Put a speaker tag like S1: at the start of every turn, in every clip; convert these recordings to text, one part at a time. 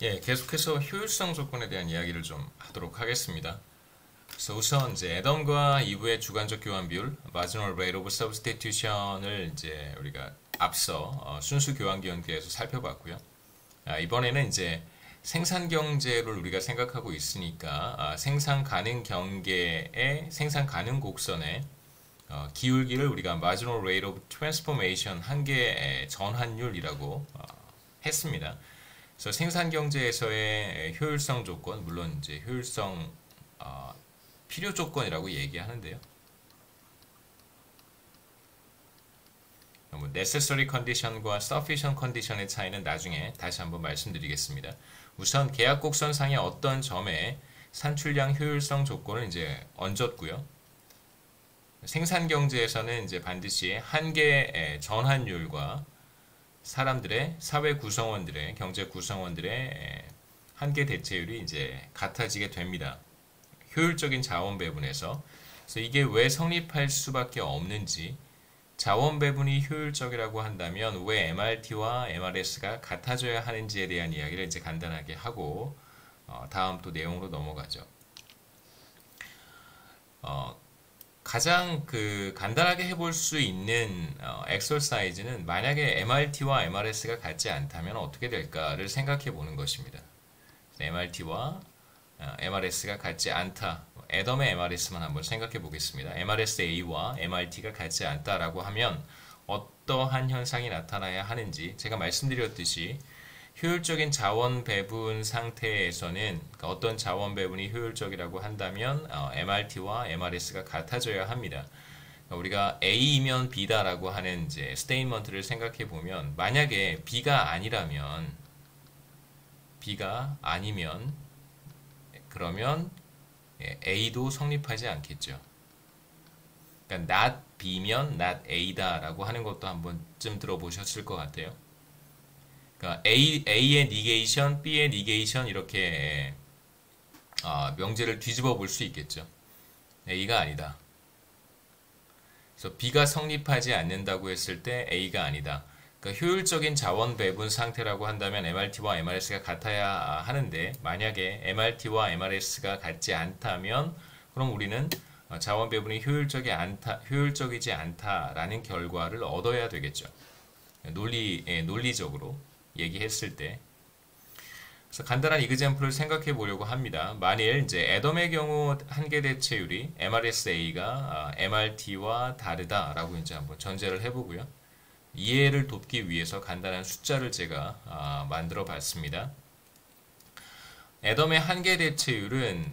S1: 예, 계속해서 효율성 조건에 대한 이야기를 좀 하도록 하겠습니다. 그래서 우선 이제 애덤과 이브의 주관적 교환 비율, marginal rate of substitution을 이제 우리가 앞서 순수 교환 기원계에서 살펴봤고요. 이번에는 이제 생산 경제를 우리가 생각하고 있으니까 생산 가능 경계의 생산 가능 곡선의 기울기를 우리가 marginal rate of transformation 한계의 전환율이라고 했습니다. 그래서 생산 경제에서의 효율성 조건, 물론 이제 효율성 필요 조건이라고 얘기하는데요. necessary condition과 sufficient condition의 차이는 나중에 다시 한번 말씀드리겠습니다. 우선 계약 곡선상의 어떤 점에 산출량 효율성 조건을 이제 얹었고요. 생산 경제에서는 이제 반드시 한계의 전환율과 사람들의 사회 구성원들의 경제 구성원들의 한계 대체율이 이제 같아지게 됩니다. 효율적인 자원 배분에서. 그래서 이게 왜 성립할 수밖에 없는지, 자원 배분이 효율적이라고 한다면 왜 MRT와 MRS가 같아져야 하는지에 대한 이야기를 이제 간단하게 하고 다음 또 내용으로 넘어가죠. 가장 간단하게 해볼 수 있는 엑서사이즈는 만약에 MRT와 MRS가 같지 않다면 어떻게 될까를 생각해 보는 것입니다. MRT와 MRS가 같지 않다. 애덤의 MRS만 한번 생각해 보겠습니다. MRSA와 MRT가 같지 않다라고 하면 어떠한 현상이 나타나야 하는지, 제가 말씀드렸듯이 효율적인 자원 배분 상태에서는 어떤 자원 배분이 효율적이라고 한다면 MRT와 MRS가 같아져야 합니다. 우리가 A이면 B다라고 하는 이제 스테이트먼트를 생각해 보면, 만약에 B가 아니면 그러면 A도 성립하지 않겠죠. 그러니까 not B면 not A다라고 하는 것도 한 번쯤 들어보셨을 것 같아요. 그러니까 A의 negation, B의 negation 이렇게 명제를 뒤집어 볼 수 있겠죠. A가 아니다. 그래서 B가 성립하지 않는다고 했을 때 A가 아니다. 그러니까 효율적인 자원 배분 상태라고 한다면 MRT와 MRS가 같아야 하는데, 만약에 MRT와 MRS가 같지 않다면 그럼 우리는 자원 배분이 효율적이지 않다라는 결과를 얻어야 되겠죠. 논리적으로 얘기했을 때. 그래서 간단한 이그젬플을 생각해 보려고 합니다. 만일 이제 애덤의 경우 한계 대체율이 MRSA가 MRT와 다르다라고 이제 한번 전제를 해보고요. 이해를 돕기 위해서 간단한 숫자를 제가 만들어 봤습니다. 애덤의 한계 대체율은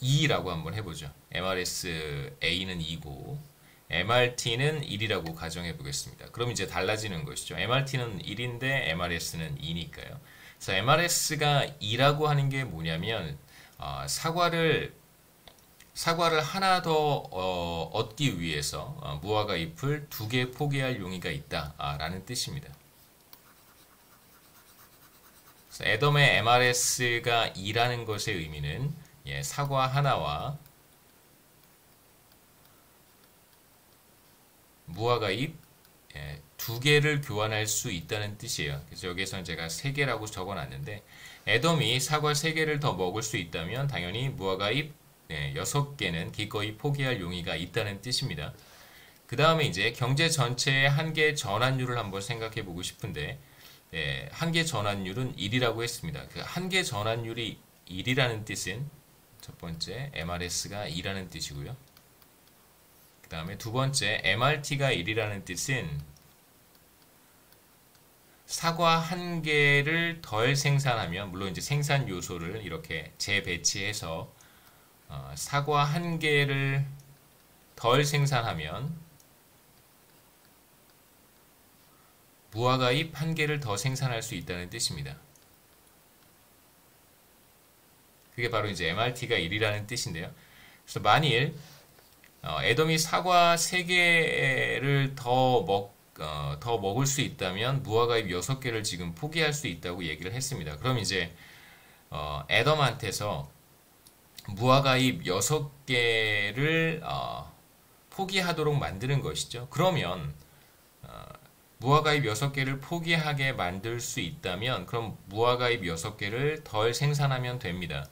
S1: 2라고 한번 해보죠. MRSA는 2고 MRT는 1이라고 가정해 보겠습니다. 그럼 이제 달라지는 것이죠. MRT는 1인데 MRS는 2니까요. 그래서 MRS가 2라고 하는 게 뭐냐면 사과를 하나 더 얻기 위해서 무화과 잎을 2개 포기할 용의가 있다라는 뜻입니다. 그래서 애덤의 MRS가 2라는 것의 의미는 사과 하나와 무화과 잎 2개를 교환할 수 있다는 뜻이에요. 그래서 여기에서는 제가 3개라고 적어놨는데, 애덤이 사과 3개를 더 먹을 수 있다면 당연히 무화과 잎 6개는 기꺼이 포기할 용의가 있다는 뜻입니다. 그 다음에 이제 경제 전체의 한계 전환율을 한번 생각해 보고 싶은데, 한계 전환율은 1이라고 했습니다. 그 한계 전환율이 1이라는 뜻은 첫 번째 MRS가 2라는 뜻이고요. 그 다음에 두 번째 MRT가 1이라는 뜻은 사과 1개를 덜 생산하면, 물론 이제 생산 요소를 이렇게 재배치해서 사과 1개를 덜 생산하면 무화과 잎 1개를 더 생산할 수 있다는 뜻입니다. 그게 바로 이제 MRT가 1이라는 뜻인데요. 그래서 만일 애덤이 사과 3개를 더 먹을 수 있다면 무화과 잎 6개를 지금 포기할 수 있다고 얘기를 했습니다. 그럼 이제 애덤한테서 무화과 잎 6개를 포기하도록 만드는 것이죠. 그러면 무화과잎 6개를 포기하게 만들 수 있다면 그럼 무화과잎 6개를 덜 생산하면 됩니다.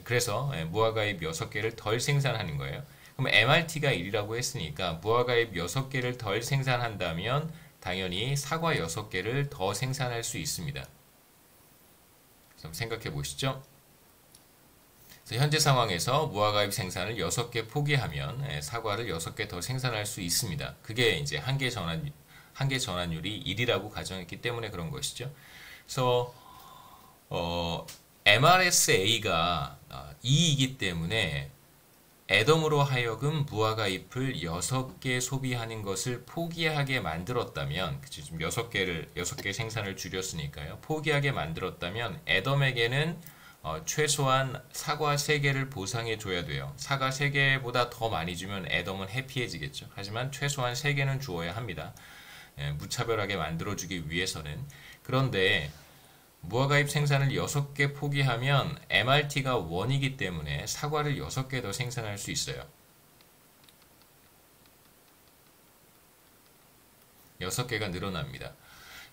S1: 그래서 무화과잎 6개를 덜 생산하는 거예요. 그럼 MRT가 1이라고 했으니까 무화과잎 6개를 덜 생산한다면 당연히 사과 6개를 더 생산할 수 있습니다. 그럼 생각해 보시죠. 현재 상황에서 무화과잎 생산을 6개 포기하면 사과를 6개 더 생산할 수 있습니다. 그게 이제 한계 전환율이 1이라고 가정했기 때문에 그런 것이죠. 그래서 MRSA가 2이기 때문에 애덤으로 하여금 무화과잎을 6개 소비하는 것을 포기하게 만들었다면, 지금 6개 생산을 줄였으니까요. 포기하게 만들었다면 애덤에게는 최소한 사과 3개를 보상해 줘야 돼요. 사과 3개보다 더 많이 주면 애덤은 해피해지겠죠. 하지만 최소한 3개는 주어야 합니다. 무차별하게 만들어주기 위해서는. 그런데 무화과잎 생산을 6개 포기하면 MRT가 1이기 때문에 사과를 6개 더 생산할 수 있어요. 6개가 늘어납니다.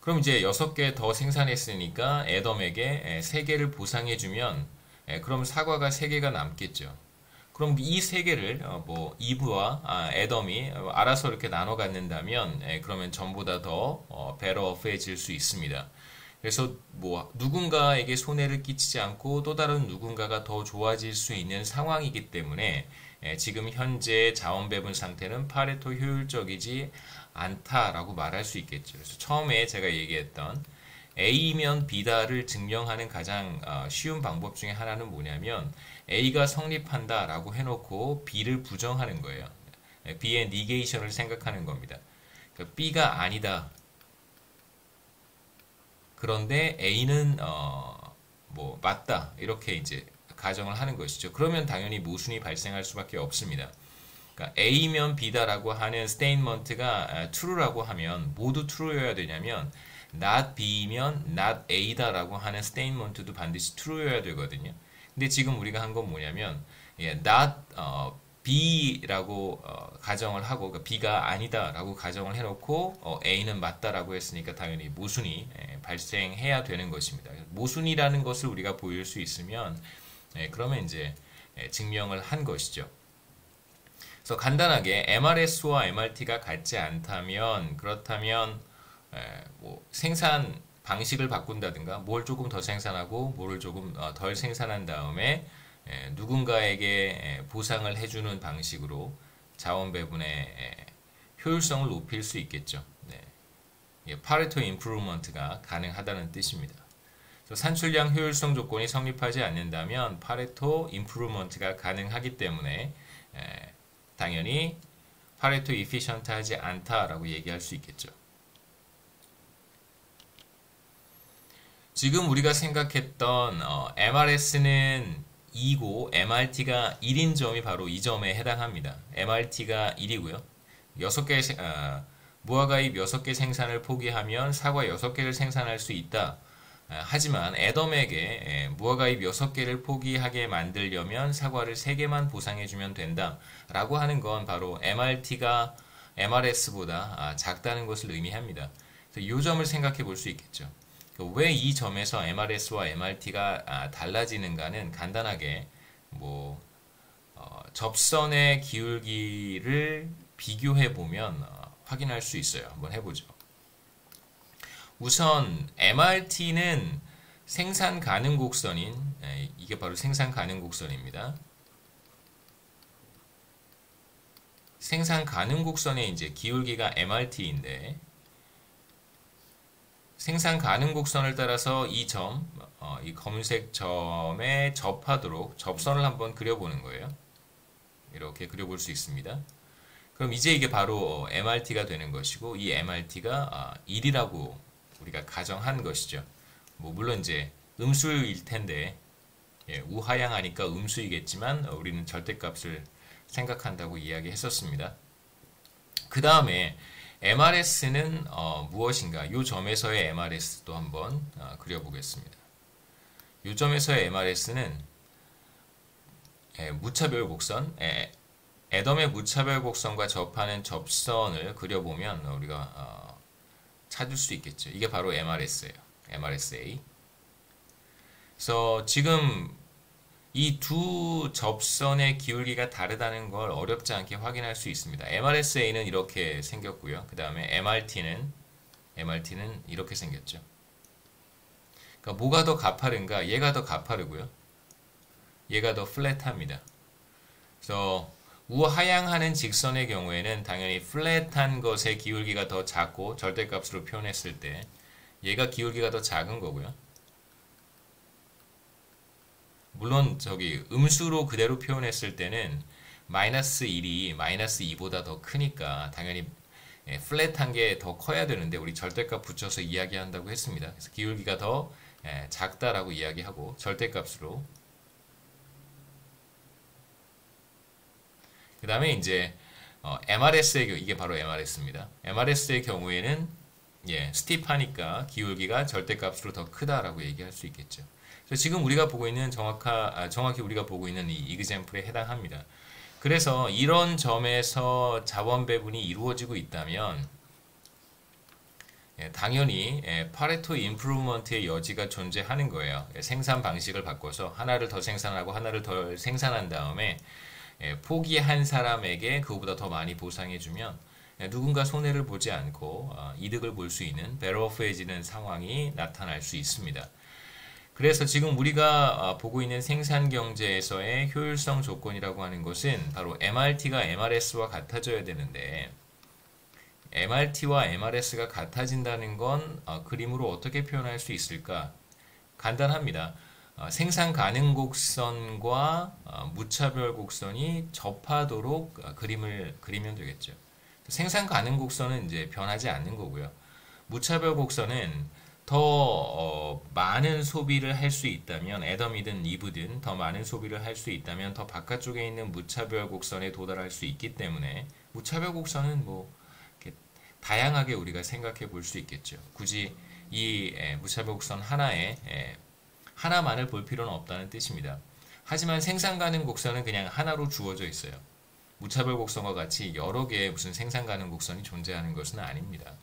S1: 그럼 이제 6개 더 생산했으니까 애덤에게 3개를 보상해주면 그럼 사과가 3개가 남겠죠. 그럼 이 3개를 뭐 이브와 애덤이 알아서 이렇게 나눠 갖는다면 그러면 전보다 더 베러어프해질 수 있습니다. 그래서 뭐 누군가에게 손해를 끼치지 않고 또 다른 누군가가 더 좋아질 수 있는 상황이기 때문에 지금 현재 자원 배분 상태는 파레토 효율적이지 않다라고 말할 수 있겠죠. 그래서 처음에 제가 얘기했던 A면 B다를 증명하는 가장 쉬운 방법 중에 하나는 뭐냐면 A가 성립한다라고 해놓고 B를 부정하는 거예요. B의 니게이션을 생각하는 겁니다. 그러니까 B가 아니다. 그런데 A는 뭐 맞다 이렇게 이제 가정을 하는 것이죠. 그러면 당연히 모순이 발생할 수밖에 없습니다. 그러니까 A면 B다라고 하는 스테인먼트가 true라고 하면 모두 true여야 되냐면 not B면 not A다라고 하는 스테인먼트도 반드시 true여야 되거든요. 근데 지금 우리가 한 건 뭐냐면 not B라고 가정을 하고 그러니까 B가 아니다라고 가정을 해놓고 A는 맞다라고 했으니까 당연히 모순이 발생해야 되는 것입니다. 모순이라는 것을 우리가 보일 수 있으면 그러면 이제 증명을 한 것이죠. 그래서 간단하게 MRS와 MRT가 같지 않다면 그렇다면 뭐 생산 방식을 바꾼다든가 뭘 조금 더 생산하고 뭐를 조금 덜 생산한 다음에 누군가에게 보상을 해주는 방식으로 자원 배분의 효율성을 높일 수 있겠죠. 파레토 임프루먼트가 가능하다는 뜻입니다. 산출량 효율성 조건이 성립하지 않는다면 파레토 임프루먼트가 가능하기 때문에 당연히 파레토 이피션트하지 않다라고 얘기할 수 있겠죠. 지금 우리가 생각했던 MRS는 2고 MRT가 1인 점이 바로 이 점에 해당합니다. MRT가 1이고요. 무화과잎 6개 생산을 포기하면 사과 6개를 생산할 수 있다. 하지만 애덤에게 무화과잎 6개를 포기하게 만들려면 사과를 3개만 보상해주면 된다. 라고 하는 건 바로 MRT가 MRS보다 작다는 것을 의미합니다. 이 점을 생각해 볼 수 있겠죠. 왜 이 점에서 MRS와 MRT가 달라지는가는 간단하게 뭐 접선의 기울기를 비교해 보면 확인할 수 있어요. 한번 해보죠. 우선 MRT는 생산 가능 곡선인 이게 바로 생산 가능 곡선입니다. 생산 가능 곡선의 이제 기울기가 MRT인데 생산 가능 곡선을 따라서 이 점, 이 검은색 점에 접하도록 접선을 한번 그려보는 거예요. 이렇게 그려볼 수 있습니다. 그럼 이제 이게 바로 MRT가 되는 것이고 이 MRT가 1이라고 우리가 가정한 것이죠. 뭐 물론 이제 음수일 텐데 우하향하니까 음수이겠지만 우리는 절대값을 생각한다고 이야기했었습니다. 그 다음에 MRS는 무엇인가? 이 점에서의 MRS도 한번 그려보겠습니다. 이 점에서의 MRS는 무차별 곡선, 애덤의 무차별 곡선과 접하는 접선을 그려보면 우리가 찾을 수 있겠죠. 이게 바로 MRS예요. MRSA. 그래서 지금 이 두 접선의 기울기가 다르다는 걸 어렵지 않게 확인할 수 있습니다. MRSA는 이렇게 생겼고요. 그 다음에 MRT는 이렇게 생겼죠. 그러니까 뭐가 더 가파른가? 얘가 더 가파르고요. 얘가 더 플랫합니다. 그래서 우하향하는 직선의 경우에는 당연히 플랫한 것의 기울기가 더 작고 절대값으로 표현했을 때 얘가 기울기가 더 작은 거고요. 물론 저기 음수로 그대로 표현했을 때는 마이너스 1이 마이너스 2보다 더 크니까 당연히 플랫한 게 더 커야 되는데 우리 절대값 붙여서 이야기한다고 했습니다. 그래서 기울기가 더 작다라고 이야기하고 절대값으로 그 다음에 이제 이게 바로 MRS입니다. MRS의 경우에는 스티프하니까 기울기가 절대값으로 더 크다라고 얘기할 수 있겠죠. 그래서 지금 우리가 보고 있는 정확히 우리가 보고 있는 이 이그젬플에 해당합니다. 그래서 이런 점에서 자원 배분이 이루어지고 있다면 당연히 파레토 임프루먼트의 여지가 존재하는 거예요. 생산 방식을 바꿔서 하나를 더 생산하고 하나를 더 생산한 다음에 포기한 사람에게 그거보다 더 많이 보상해주면 누군가 손해를 보지 않고 이득을 볼 수 있는 배럴오프해지는 상황이 나타날 수 있습니다. 그래서 지금 우리가 보고 있는 생산 경제에서의 효율성 조건이라고 하는 것은 바로 MRT가 MRS와 같아져야 되는데 MRT와 MRS가 같아진다는 건 그림으로 어떻게 표현할 수 있을까? 간단합니다. 생산 가능 곡선과 무차별 곡선이 접하도록 그림을 그리면 되겠죠. 생산 가능 곡선은 이제 변하지 않는 거고요. 무차별 곡선은 더 많은 소비를 할 수 있다면 애덤이든 이브든 더 많은 소비를 할 수 있다면 더 바깥쪽에 있는 무차별 곡선에 도달할 수 있기 때문에 무차별 곡선은 뭐 이렇게 다양하게 우리가 생각해 볼 수 있겠죠. 굳이 이 무차별 곡선 하나만을 볼 필요는 없다는 뜻입니다. 하지만 생산 가능 곡선은 그냥 하나로 주어져 있어요. 무차별 곡선과 같이 여러 개의 무슨 생산 가능 곡선이 존재하는 것은 아닙니다.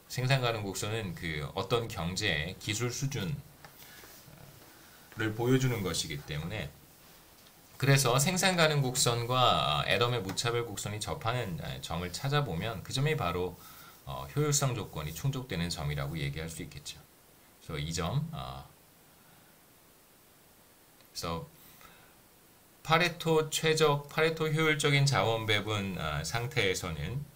S1: 생산 가능 곡선은 그 어떤 경제의 기술 수준을 보여주는 것이기 때문에 그래서 생산 가능 곡선과 애덤의 무차별 곡선이 접하는 점을 찾아보면 그 점이 바로 효율성 조건이 충족되는 점이라고 얘기할 수 있겠죠. 그래서 이 점, 그래서 파레토 효율적인 자원 배분 상태에서는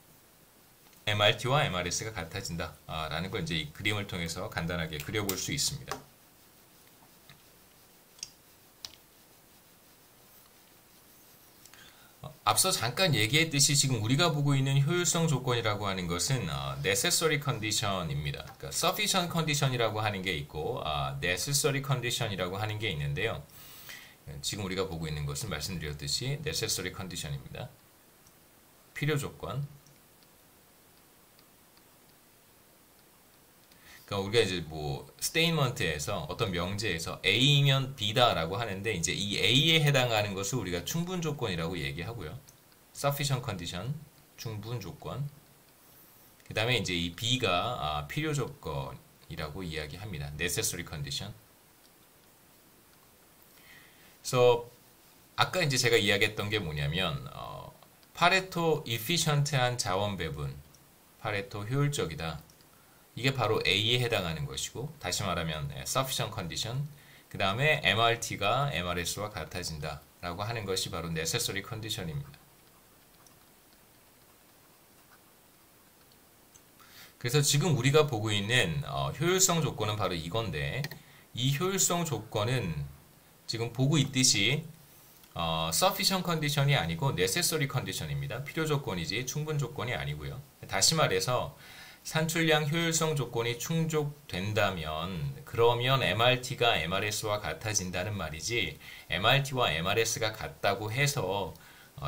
S1: MRT와 MRS가 같아진다 라는 걸 이제 이 그림을 통해서 간단하게 그려볼 수 있습니다. 앞서 잠깐 얘기했듯이 지금 우리가 보고 있는 효율성 조건이라고 하는 것은 necessary condition입니다. 그러니까 sufficient condition이라고 하는 게 있고 necessary condition이라고 하는 게 있는데요. 지금 우리가 보고 있는 것은 말씀드렸듯이 necessary condition입니다. 필요 조건. 그러니까 우리가 이제 뭐 스테인먼트에서 어떤 명제에서 A면 B다라고 하는데 이제 이 A에 해당하는 것을 우리가 충분 조건이라고 얘기하고요. sufficient condition, 충분 조건. 그 다음에 이제 이 B가 필요 조건이라고 이야기합니다. necessary condition. 그래서 아까 이제 제가 이야기했던 게 뭐냐면 파레토 efficient한 자원 배분, 파레토 효율적이다. 이게 바로 A에 해당하는 것이고 다시 말하면 sufficient condition 그 다음에 MRT가 MRS와 같아진다 라고 하는 것이 바로 necessary condition입니다. 그래서 지금 우리가 보고 있는 효율성 조건은 바로 이건데 이 효율성 조건은 지금 보고 있듯이 sufficient condition이 아니고 necessary condition입니다. 필요 조건이지 충분 조건이 아니고요. 다시 말해서 산출량 효율성 조건이 충족된다면 그러면 MRT가 MRS와 같아진다는 말이지 MRT와 MRS가 같다고 해서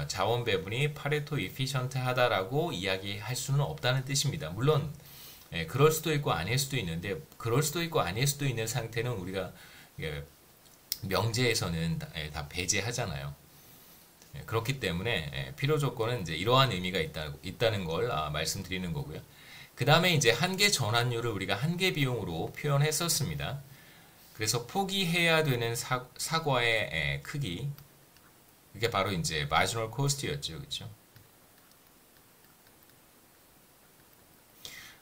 S1: 자원 배분이 파레토 이피션트하다라고 이야기할 수는 없다는 뜻입니다. 물론 그럴 수도 있고 아닐 수도 있는데 그럴 수도 있고 아닐 수도 있는 상태는 우리가 명제에서는 다 배제하잖아요. 그렇기 때문에 필요 조건은 이제 이러한 의미가 있다는 걸 말씀드리는 거고요. 그 다음에 이제 한계 전환율을 우리가 한계 비용으로 표현했었습니다. 그래서 포기해야 되는 사과의 크기, 그게 바로 이제 마지널 코스트였죠, 그렇죠?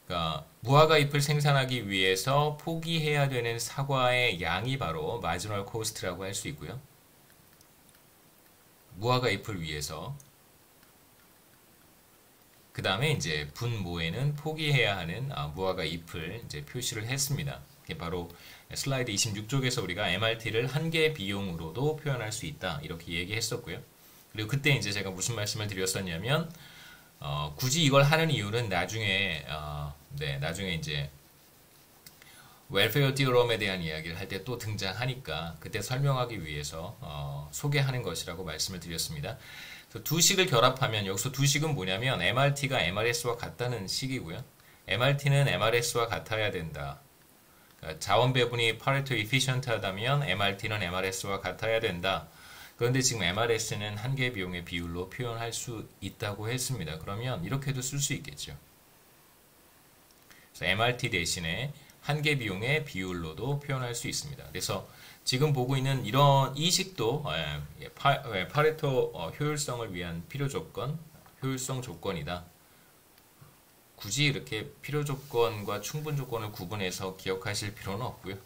S1: 그러니까 무화과 잎을 생산하기 위해서 포기해야 되는 사과의 양이 바로 마지널 코스트라고 할 수 있고요. 무화과 잎을 위해서 그 다음에 이제 분모에는 포기해야 하는 무화과 잎을 이제 표시를 했습니다. 이게 바로 슬라이드 26쪽에서 우리가 MRT를 한계 비용으로도 표현할 수 있다 이렇게 얘기했었고요. 그리고 그때 이제 제가 무슨 말씀을 드렸었냐면 굳이 이걸 하는 이유는 나중에 이제 웰페어 디어럼에 대한 이야기를 할 때 또 등장하니까 그때 설명하기 위해서 소개하는 것이라고 말씀을 드렸습니다. 두 식을 결합하면 여기서 두 식은 뭐냐면 MRT가 MRS와 같다는 식이고요. MRT는 MRS와 같아야 된다. 그러니까 자원 배분이 파레토 이피션트하다면 MRT는 MRS와 같아야 된다. 그런데 지금 MRS는 한계 비용의 비율로 표현할 수 있다고 했습니다. 그러면 이렇게도 쓸 수 있겠죠. 그래서 MRT 대신에 한계 비용의 비율로도 표현할 수 있습니다. 그래서 지금 보고 있는 이 식도 파레토 효율성을 위한 필요 조건, 효율성 조건이다. 굳이 이렇게 필요 조건과 충분 조건을 구분해서 기억하실 필요는 없고요.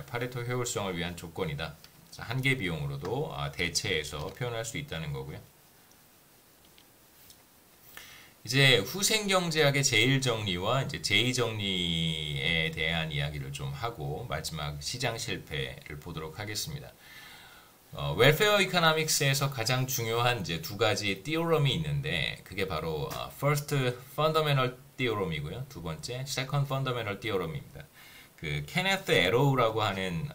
S1: 파레토 효율성을 위한 조건이다. 한계 비용으로도 대체해서 표현할 수 있다는 거고요. 이제 후생경제학의 제일정리와 이제 제2정리에 대한 이야기를 좀 하고 마지막 시장 실패를 보도록 하겠습니다. 웰페어 이코노믹스에서 가장 중요한 이제 두 가지 띠오럼이 있는데 그게 바로 first fundamental theorem이고요. 두 번째 second fundamental theorem입니다. 그 케네스 에로우라고 하는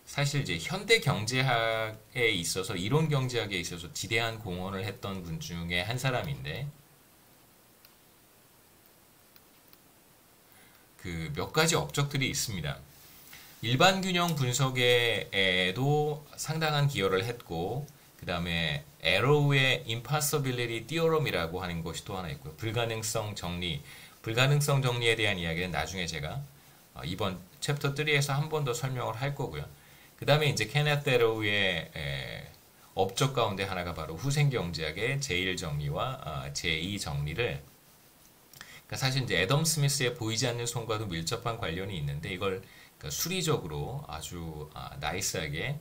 S1: 사실 이제 현대 경제학에 있어서 이론 경제학에 있어서 지대한 공헌을 했던 분 중에 한 사람인데 그 몇 가지 업적들이 있습니다. 일반 균형 분석에도 상당한 기여를 했고 그 다음에 에로우의 impossibility theorem이라고 하는 것이 또 하나 있고요. 불가능성 정리에 대한 이야기는 나중에 제가 이번 챕터 3에서 한 번 더 설명을 할 거고요. 그 다음에 이제 케네스 에로우의 업적 가운데 하나가 바로 후생경제학의 제1정리와 제2정리를 그러니까 사실 이제 애덤 스미스의 보이지 않는 손과도 밀접한 관련이 있는데 이걸 그러니까 수리적으로 아주 나이스하게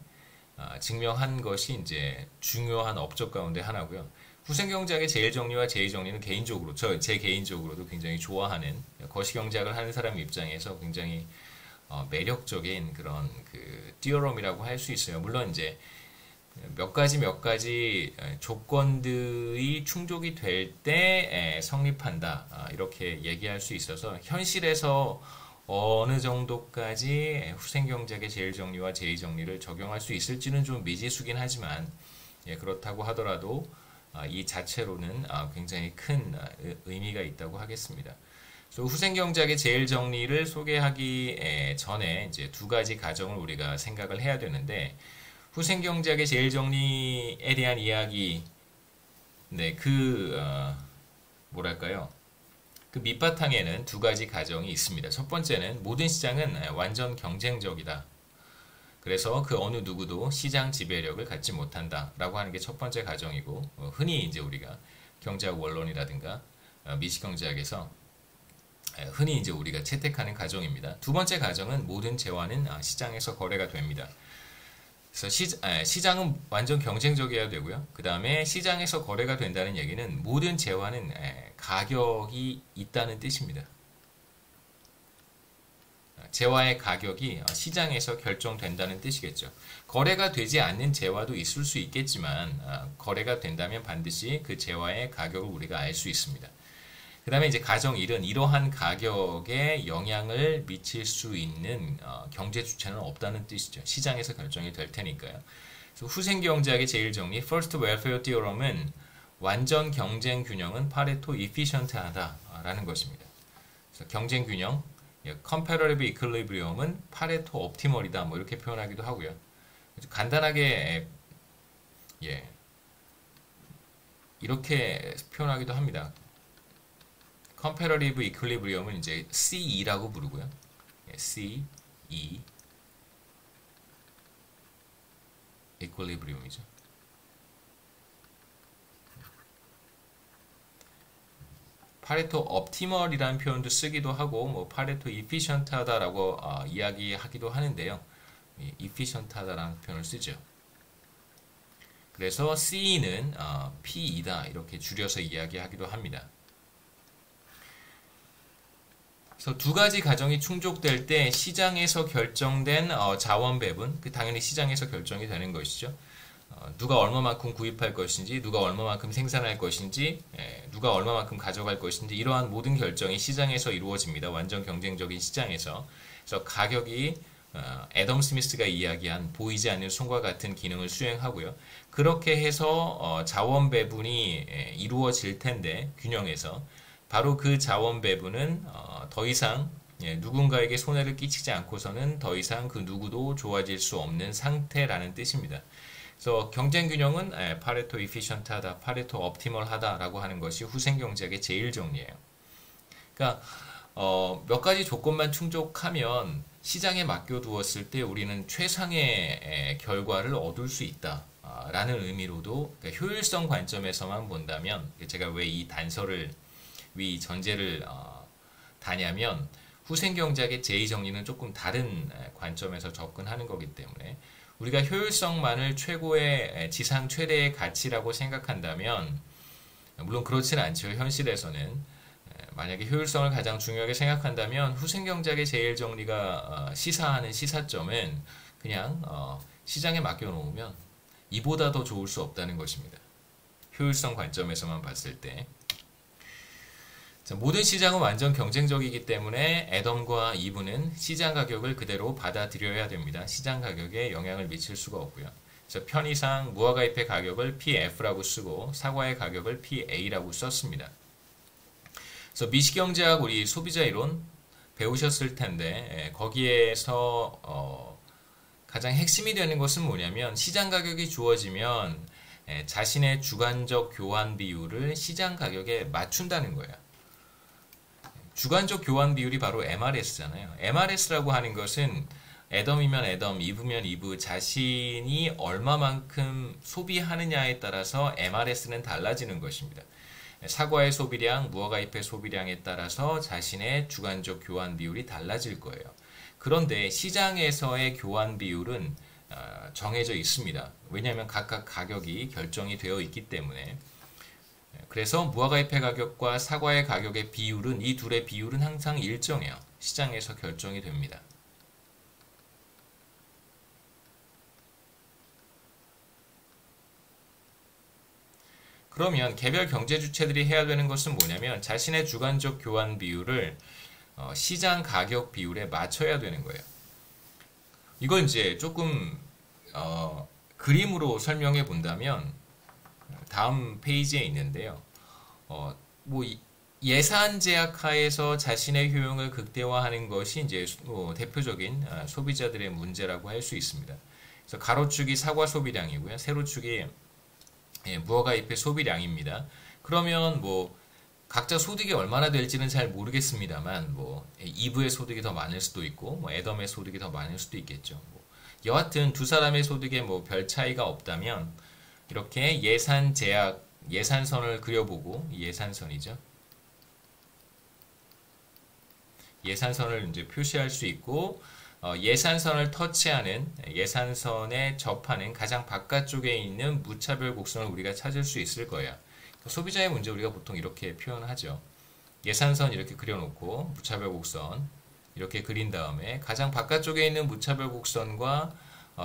S1: 증명한 것이 이제 중요한 업적 가운데 하나고요. 후생경제학의 제1정리와 제2정리는 개인적으로 제 개인적으로도 굉장히 좋아하는 거시경제학을 하는 사람 입장에서 굉장히 매력적인 그런 그 띠어럼이라고 할 수 있어요. 물론 이제 몇 가지 조건들이 충족이 될 때 성립한다 이렇게 얘기할 수 있어서 현실에서 어느 정도까지 후생경제학의 제1정리와 제2정리를 적용할 수 있을지는 좀 미지수긴 하지만 그렇다고 하더라도 이 자체로는 굉장히 큰 의미가 있다고 하겠습니다. 후생경제학의 제1정리를 소개하기 전에 이제 두 가지 가정을 우리가 생각을 해야 되는데 후생경제학의 제1정리에 대한 이야기, 뭐랄까요? 그 밑바탕에는 두 가지 가정이 있습니다. 첫 번째는 모든 시장은 완전 경쟁적이다. 그래서 그 어느 누구도 시장 지배력을 갖지 못한다라고 하는 게 첫 번째 가정이고 흔히 이제 우리가 경제학 원론이라든가 미시경제학에서 흔히 이제 우리가 채택하는 가정입니다. 두 번째 가정은 모든 재화는 시장에서 거래가 됩니다. 그래서 시장은 완전 경쟁적이어야 되고요. 그 다음에 시장에서 거래가 된다는 얘기는 모든 재화는 가격이 있다는 뜻입니다. 재화의 가격이 시장에서 결정된다는 뜻이겠죠. 거래가 되지 않는 재화도 있을 수 있겠지만 거래가 된다면 반드시 그 재화의 가격을 우리가 알 수 있습니다. 그 다음에 이제 가정 1은 이러한 가격에 영향을 미칠 수 있는 경제 주체는 없다는 뜻이죠. 시장에서 결정이 될 테니까요. 그래서 후생경제학의 제1정리 First Welfare Theorem은 완전 경쟁 균형은 파레토 이피션트하다라는 것입니다. 그래서 경쟁 균형, Comparative Equilibrium은 파레토 옵티멀이다 뭐 이렇게 표현하기도 하고요. 간단하게 이렇게 표현하기도 합니다. comparative equilibrium은 이제 CE라고 부르고요. CE equilibrium이죠. 파레토 옵티멀이라는 표현도 쓰기도 하고 뭐 파레토 이피션트하다라고 이야기하기도 하는데요. 이피션트하다라는 표현을 쓰죠. 그래서 C는 P이다 이렇게 줄여서 이야기하기도 합니다. 그래서 두 가지 가정이 충족될 때 시장에서 결정된 자원 배분, 당연히 시장에서 결정이 되는 것이죠. 누가 얼마만큼 구입할 것인지, 누가 얼마만큼 생산할 것인지, 누가 얼마만큼 가져갈 것인지 이러한 모든 결정이 시장에서 이루어집니다. 완전 경쟁적인 시장에서. 그래서 가격이 애덤 스미스가 이야기한 보이지 않는 손과 같은 기능을 수행하고요. 그렇게 해서 자원 배분이 이루어질 텐데 균형에서 바로 그 자원 배분은 더 이상 누군가에게 손해를 끼치지 않고서는 더 이상 그 누구도 좋아질 수 없는 상태라는 뜻입니다. 그래서 경쟁 균형은 파레토 이피션트하다, 파레토 옵티멀하다라고 하는 것이 후생 경제학의 제일 정리예요. 그러니까 몇 가지 조건만 충족하면 시장에 맡겨두었을 때 우리는 최상의 결과를 얻을 수 있다라는 의미로도 그러니까 효율성 관점에서만 본다면 제가 왜 이 단서를 위 전제를 다냐면 후생 경제학의 제2정리는 조금 다른 관점에서 접근하는 거기 때문에 우리가 효율성만을 최고의 지상 최대의 가치라고 생각한다면 물론 그렇지는 않죠. 현실에서는 만약에 효율성을 가장 중요하게 생각한다면 후생 경제학의 제1정리가 시사하는 시사점은 그냥 시장에 맡겨놓으면 이보다 더 좋을 수 없다는 것입니다. 효율성 관점에서만 봤을 때 모든 시장은 완전 경쟁적이기 때문에 애덤과 이브는 시장 가격을 그대로 받아들여야 됩니다. 시장 가격에 영향을 미칠 수가 없고요. 그래서 편의상 무화과잎의 가격을 PF라고 쓰고 사과의 가격을 PA라고 썼습니다. 그래서 미시경제학 우리 소비자 이론 배우셨을 텐데 거기에서 가장 핵심이 되는 것은 뭐냐면 시장 가격이 주어지면 자신의 주관적 교환 비율을 시장 가격에 맞춘다는 거예요. 주관적 교환 비율이 바로 MRS잖아요. MRS라고 하는 것은 애덤이면 애덤, 이브면 이브 자신이 얼마만큼 소비하느냐에 따라서 MRS는 달라지는 것입니다. 사과의 소비량, 무화과잎의 소비량에 따라서 자신의 주관적 교환 비율이 달라질 거예요. 그런데 시장에서의 교환 비율은 정해져 있습니다. 왜냐하면 각각 가격이 결정이 되어 있기 때문에. 그래서 무화과잎의 가격과 사과의 가격의 비율은 이 둘의 비율은 항상 일정해요. 시장에서 결정이 됩니다. 그러면 개별 경제 주체들이 해야 되는 것은 뭐냐면 자신의 주관적 교환 비율을 시장 가격 비율에 맞춰야 되는 거예요. 이건 이제 조금 그림으로 설명해 본다면 다음 페이지에 있는데요. 뭐 예산 제약 하에서 자신의 효용을 극대화하는 것이 이제 대표적인 소비자들의 문제라고 할 수 있습니다. 그래서 가로축이 사과 소비량이고요. 세로축이 무화과잎의 소비량입니다. 그러면 뭐 각자 소득이 얼마나 될지는 잘 모르겠습니다만 뭐 이브의 소득이 더 많을 수도 있고 뭐 애덤의 소득이 더 많을 수도 있겠죠. 뭐 여하튼 두 사람의 소득에 뭐 별 차이가 없다면 이렇게 예산 제약 예산선을 그려보고 예산선이죠. 예산선을 이제 표시할 수 있고 예산선을 터치하는 예산선에 접하는 가장 바깥쪽에 있는 무차별 곡선을 우리가 찾을 수 있을 거예요. 소비자의 문제 우리가 보통 이렇게 표현하죠. 예산선 이렇게 그려놓고 무차별 곡선 이렇게 그린 다음에 가장 바깥쪽에 있는 무차별 곡선과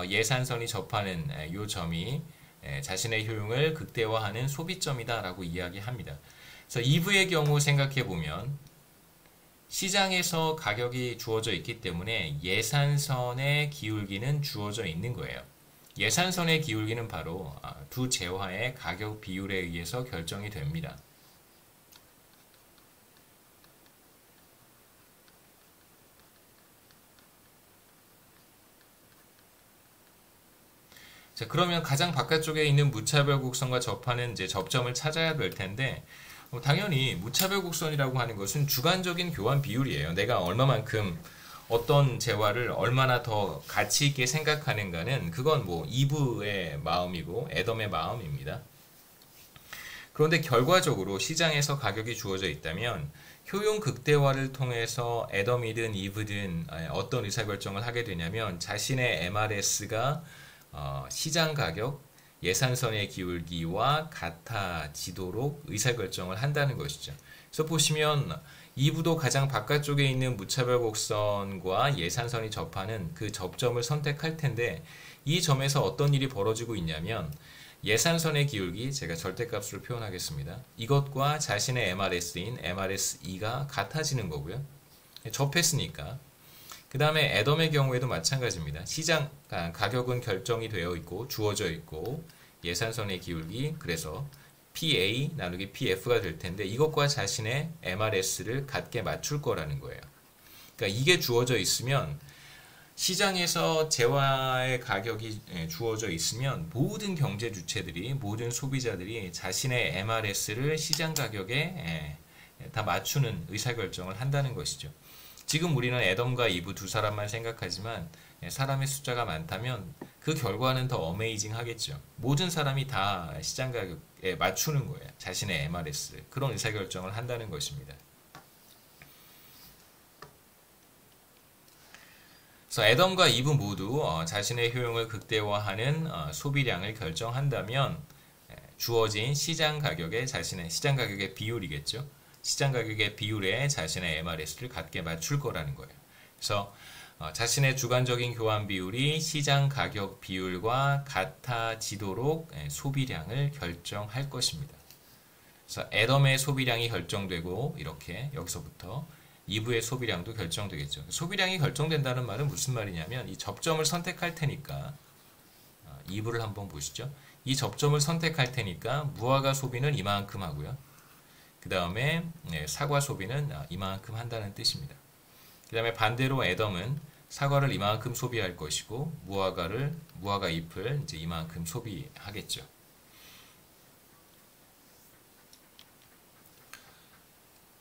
S1: 예산선이 접하는 이 점이 자신의 효용을 극대화하는 소비점이다 라고 이야기합니다. 그래서 이브의 경우 생각해 보면 시장에서 가격이 주어져 있기 때문에 예산선의 기울기는 주어져 있는 거예요. 예산선의 기울기는 바로 두 재화의 가격 비율에 의해서 결정이 됩니다. 자, 그러면 가장 바깥쪽에 있는 무차별 곡선과 접하는 이제 접점을 찾아야 될 텐데 당연히 무차별 곡선이라고 하는 것은 주관적인 교환 비율이에요. 내가 얼마만큼 어떤 재화를 얼마나 더 가치 있게 생각하는가는 그건 뭐 이브의 마음이고 애덤의 마음입니다. 그런데 결과적으로 시장에서 가격이 주어져 있다면 효용 극대화를 통해서 애덤이든 이브든 어떤 의사결정을 하게 되냐면 자신의 MRS가 시장 가격, 예산선의 기울기와 같아지도록 의사결정을 한다는 것이죠. 그래서 보시면 이부도 가장 바깥쪽에 있는 무차별 곡선과 예산선이 접하는 그 접점을 선택할 텐데 이 점에서 어떤 일이 벌어지고 있냐면 예산선의 기울기, 제가 절대값으로 표현하겠습니다. 이것과 자신의 MRS인 MRS2가 같아지는 거고요. 접했으니까. 그 다음에 애덤의 경우에도 마찬가지입니다. 시장 가격은 결정이 되어 있고 주어져 있고 예산선의 기울기, 그래서 PA 나누기 PF가 될 텐데 이것과 자신의 MRS를 같게 맞출 거라는 거예요. 그러니까 이게 주어져 있으면 시장에서 재화의 가격이 주어져 있으면 모든 경제 주체들이, 모든 소비자들이 자신의 MRS를 시장 가격에 다 맞추는 의사결정을 한다는 것이죠. 지금 우리는 애덤과 이브 두 사람만 생각하지만 사람의 숫자가 많다면 그 결과는 더 어메이징 하겠죠. 모든 사람이 다 시장 가격에 맞추는 거예요. 자신의 MRS를. 그런 의사결정을 한다는 것입니다. 그래서 애덤과 이브 모두 자신의 효용을 극대화하는 소비량을 결정한다면 주어진 시장 가격의 자신의 시장 가격의 비율이겠죠. 시장 가격의 비율에 자신의 MRS를 같게 맞출 거라는 거예요. 그래서 자신의 주관적인 교환 비율이 시장 가격 비율과 같아지도록 소비량을 결정할 것입니다. 그래서 애덤의 소비량이 결정되고 이렇게 여기서부터 이브의 소비량도 결정되겠죠. 소비량이 결정된다는 말은 무슨 말이냐면 이 접점을 선택할 테니까 이브를 한번 보시죠. 이 접점을 선택할 테니까 무화과 소비는 이만큼 하고요. 그 다음에 사과 소비는 이만큼 한다는 뜻입니다. 그 다음에 반대로 애덤은 사과를 이만큼 소비할 것이고 무화과 잎을 이제 이만큼 소비하겠죠.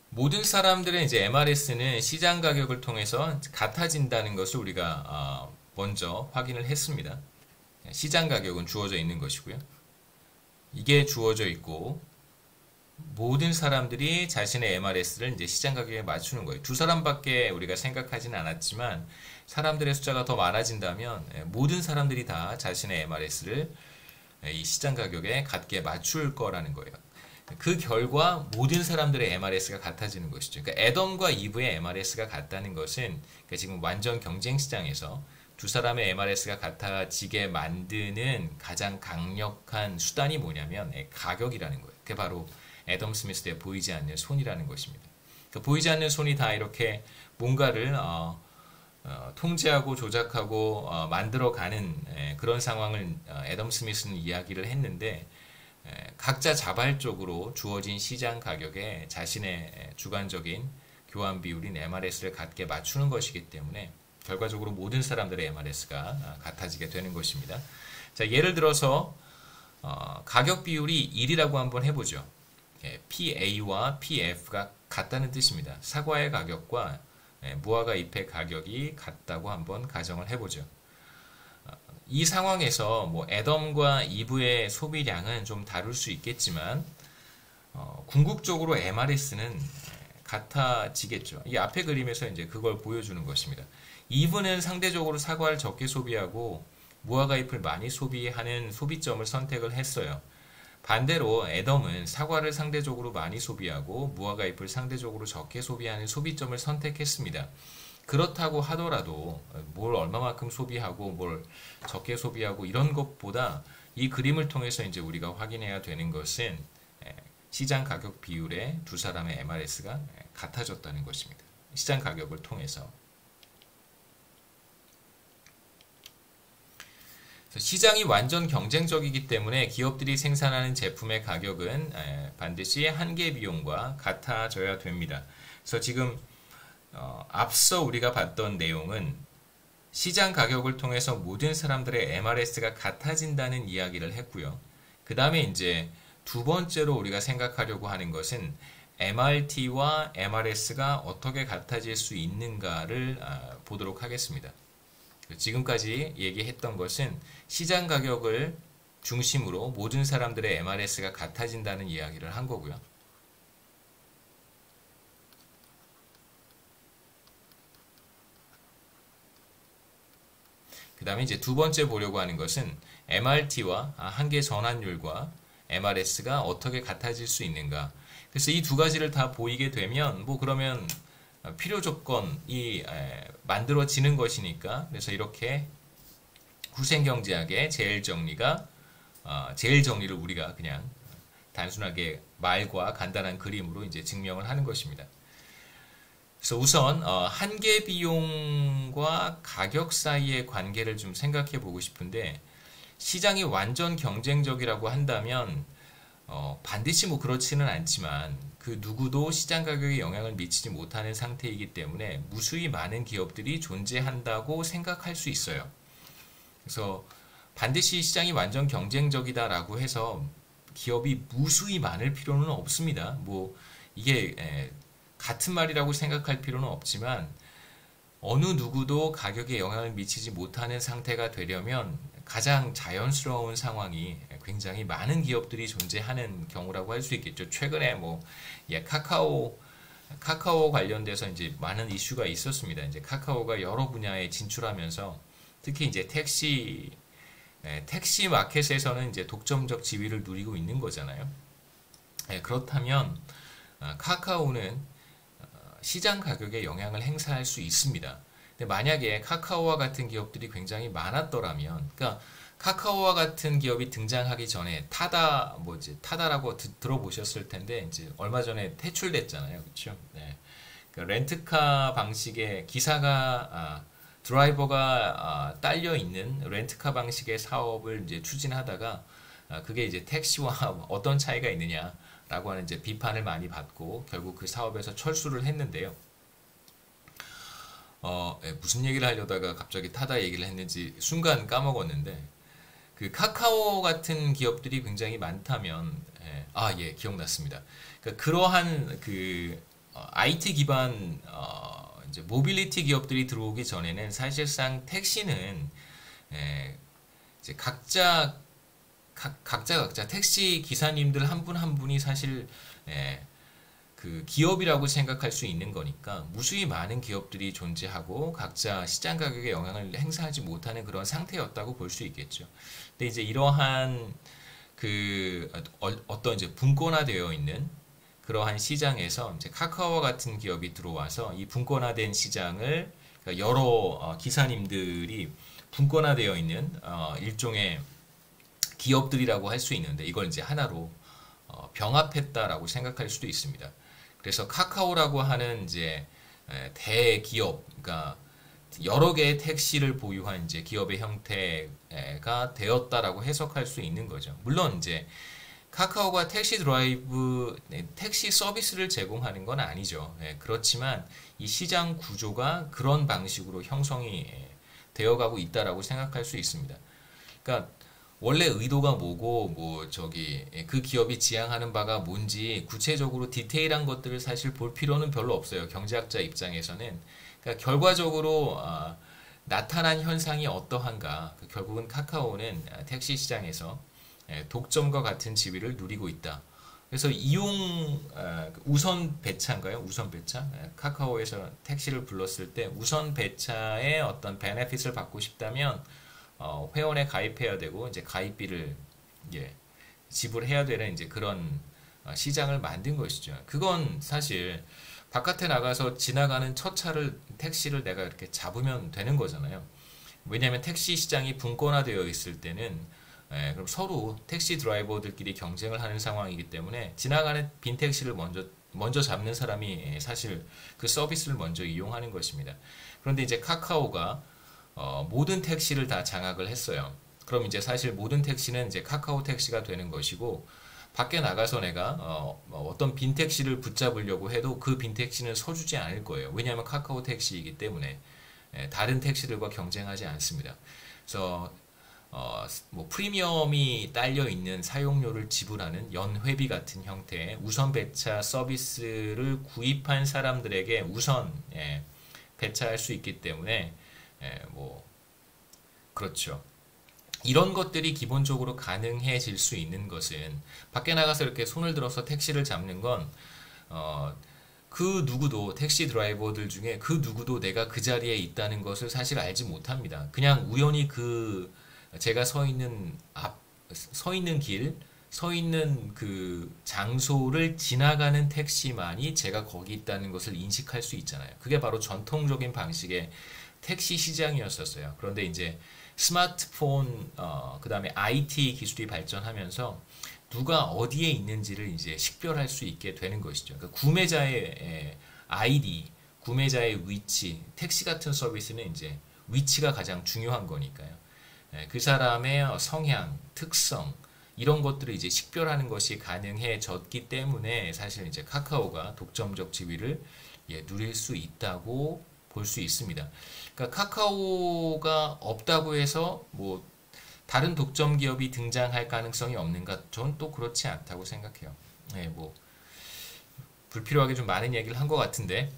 S1: 모든 사람들의 이제 MRS는 시장 가격을 통해서 같아진다는 것을 우리가 먼저 확인을 했습니다. 시장 가격은 주어져 있는 것이고요. 이게 주어져 있고 모든 사람들이 자신의 MRS를 이제 시장 가격에 맞추는 거예요. 두 사람밖에 우리가 생각하지는 않았지만 사람들의 숫자가 더 많아진다면 모든 사람들이 다 자신의 MRS를 이 시장 가격에 같게 맞출 거라는 거예요. 그 결과 모든 사람들의 MRS가 같아지는 것이죠. 그러니까 애덤과 이브의 MRS가 같다는 것은 그러니까 지금 완전 경쟁 시장에서 두 사람의 MRS가 같아지게 만드는 가장 강력한 수단이 뭐냐면 가격이라는 거예요. 그게 바로 애덤 스미스의 보이지 않는 손이라는 것입니다. 그러니까 보이지 않는 손이 다 이렇게 뭔가를 통제하고 조작하고 만들어가는 그런 상황을 애덤 스미스는 이야기를 했는데 각자 자발적으로 주어진 시장 가격에 자신의 주관적인 교환 비율인 MRS를 같게 맞추는 것이기 때문에 결과적으로 모든 사람들의 MRS가 같아지게 되는 것입니다. 자, 예를 들어서 가격 비율이 1이라고 한번 해보죠. PA와 PF가 같다는 뜻입니다. 사과의 가격과 무화과 잎의 가격이 같다고 한번 가정을 해보죠. 이 상황에서 뭐 애덤과 이브의 소비량은 좀 다를 수 있겠지만 궁극적으로 MRS는 같아지겠죠. 이 앞에 그림에서 이제 그걸 보여주는 것입니다. 이브는 상대적으로 사과를 적게 소비하고 무화과 잎을 많이 소비하는 소비점을 선택을 했어요. 반대로 애덤은 사과를 상대적으로 많이 소비하고 무화과 잎을 상대적으로 적게 소비하는 소비점을 선택했습니다. 그렇다고 하더라도 뭘 얼마만큼 소비하고 뭘 적게 소비하고 이런 것보다 이 그림을 통해서 이제 우리가 확인해야 되는 것은 시장 가격 비율에 두 사람의 MRS가 같아졌다는 것입니다. 시장 가격을 통해서. 시장이 완전 경쟁적이기 때문에 기업들이 생산하는 제품의 가격은 반드시 한계 비용과 같아져야 됩니다. 그래서 지금 앞서 우리가 봤던 내용은 시장 가격을 통해서 모든 사람들의 MRS가 같아진다는 이야기를 했고요. 그 다음에 이제 두 번째로 우리가 생각하려고 하는 것은 MRT와 MRS가 어떻게 같아질 수 있는가를 보도록 하겠습니다. 지금까지 얘기했던 것은 시장 가격을 중심으로 모든 사람들의 MRS가 같아진다는 이야기를 한 거고요. 그 다음에 이제 두 번째 보려고 하는 것은 MRT와 한계 전환율과 MRS가 어떻게 같아질 수 있는가. 그래서 이 두 가지를 다 보이게 되면 뭐 그러면 필요 조건이 만들어지는 것이니까, 그래서 이렇게 후생경제학의 제일 정리를 우리가 그냥 단순하게 말과 간단한 그림으로 이제 증명을 하는 것입니다. 그래서 우선 한계 비용과 가격 사이의 관계를 좀 생각해 보고 싶은데, 시장이 완전 경쟁적이라고 한다면 반드시 뭐 그렇지는 않지만 그 누구도 시장 가격에 영향을 미치지 못하는 상태이기 때문에 무수히 많은 기업들이 존재한다고 생각할 수 있어요. 그래서 반드시 시장이 완전 경쟁적이다라고 해서 기업이 무수히 많을 필요는 없습니다. 뭐 이게 같은 말이라고 생각할 필요는 없지만 어느 누구도 가격에 영향을 미치지 못하는 상태가 되려면 가장 자연스러운 상황이 굉장히 많은 기업들이 존재하는 경우라고 할 수 있겠죠. 최근에 뭐 카카오 관련돼서 이제 많은 이슈가 있었습니다. 이제 카카오가 여러 분야에 진출하면서 특히 이제 택시 마켓에서는 이제 독점적 지위를 누리고 있는 거잖아요. 그렇다면 카카오는 시장 가격에 영향을 행사할 수 있습니다. 근데 만약에 카카오와 같은 기업들이 굉장히 많았더라면, 그러니까 카카오와 같은 기업이 등장하기 전에 타다라고 들어보셨을 텐데 이제 얼마 전에 퇴출됐잖아요, 그렇죠? 네. 그러니까 렌트카 방식의 드라이버가 딸려 있는 렌트카 방식의 사업을 이제 추진하다가 그게 이제 택시와 어떤 차이가 있느냐라고 하는 이제 비판을 많이 받고 결국 그 사업에서 철수를 했는데요. 무슨 얘기를 하려다가 갑자기 타다 얘기를 했는지 순간 까먹었는데, 그 카카오 같은 기업들이 굉장히 많다면, 기억났습니다. 그러니까 그러한 IT 기반 이제 모빌리티 기업들이 들어오기 전에는 사실상 택시는 이제 각자 택시 기사님들 한 분 한 분이 사실 그 기업이라고 생각할 수 있는 거니까 무수히 많은 기업들이 존재하고 각자 시장 가격에 영향을 행사하지 못하는 그런 상태였다고 볼 수 있겠죠. 근데 이제 이러한 어떤 이제 분권화되어 있는 그러한 시장에서 이제 카카오와 같은 기업이 들어와서 이 분권화된 시장을, 그러니까 여러 기사님들이 분권화되어 있는 일종의 기업들이라고 할 수 있는데 이걸 이제 하나로 병합했다라고 생각할 수도 있습니다. 그래서 카카오라고 하는 이제 대기업, 그러니까 여러 개의 택시를 보유한 이제 기업의 형태가 되었다라고 해석할 수 있는 거죠. 물론 이제 카카오가 택시 서비스를 제공하는 건 아니죠. 그렇지만 이 시장 구조가 그런 방식으로 형성이 되어가고 있다라고 생각할 수 있습니다. 그러니까 원래 의도가 뭐고 그 기업이 지향하는 바가 뭔지 구체적으로 디테일한 것들을 사실 볼 필요는 별로 없어요. 경제학자 입장에서는. 그러니까 결과적으로 나타난 현상이 어떠한가. 결국은 카카오는 택시 시장에서 독점과 같은 지위를 누리고 있다. 그래서 우선 배차인가요? 우선 배차? 카카오에서 택시를 불렀을 때 우선 배차의 어떤 베네핏을 받고 싶다면 회원에 가입해야 되고 이제 가입비를 지불해야 되는 이제 그런 시장을 만든 것이죠. 그건 사실 바깥에 나가서 지나가는 첫 차를 택시를 내가 이렇게 잡으면 되는 거잖아요. 왜냐하면 택시 시장이 분권화되어 있을 때는 그럼 서로 택시 드라이버들끼리 경쟁을 하는 상황이기 때문에 지나가는 빈 택시를 먼저 잡는 사람이 사실 그 서비스를 먼저 이용하는 것입니다. 그런데 이제 카카오가 모든 택시를 다 장악을 했어요. 그럼 이제 사실 모든 택시는 이제 카카오 택시가 되는 것이고, 밖에 나가서 내가 어떤 빈 택시를 붙잡으려고 해도 그 빈 택시는 서주지 않을 거예요. 왜냐하면 카카오 택시이기 때문에 다른 택시들과 경쟁하지 않습니다. 그래서 뭐 프리미엄이 딸려 있는 사용료를 지불하는 연회비 같은 형태의 우선 배차 서비스를 구입한 사람들에게 우선 배차할 수 있기 때문에 뭐 그렇죠. 이런 것들이 기본적으로 가능해질 수 있는 것은 밖에 나가서 이렇게 손을 들어서 택시를 잡는 건 그 누구도 택시 드라이버들 중에 그 누구도 내가 그 자리에 있다는 것을 사실 알지 못합니다. 그냥 우연히 제가 서 있는 길, 서 있는 그 장소를 지나가는 택시만이 제가 거기 있다는 것을 인식할 수 있잖아요. 그게 바로 전통적인 방식의 택시 시장이었었어요. 그런데 이제 스마트폰, 그 다음에 IT 기술이 발전하면서 누가 어디에 있는지를 이제 식별할 수 있게 되는 것이죠. 그러니까 구매자의 아이디, 구매자의 위치, 택시 같은 서비스는 이제 위치가 가장 중요한 거니까요. 그 사람의 성향, 특성, 이런 것들을 이제 식별하는 것이 가능해졌기 때문에 사실 이제 카카오가 독점적 지위를 누릴 수 있다고 볼 수 있습니다. 그러니까 카카오가 없다고 해서 뭐 다른 독점 기업이 등장할 가능성이 없는가? 저는 또 그렇지 않다고 생각해요. 뭐 불필요하게 좀 많은 얘기를 한 것 같은데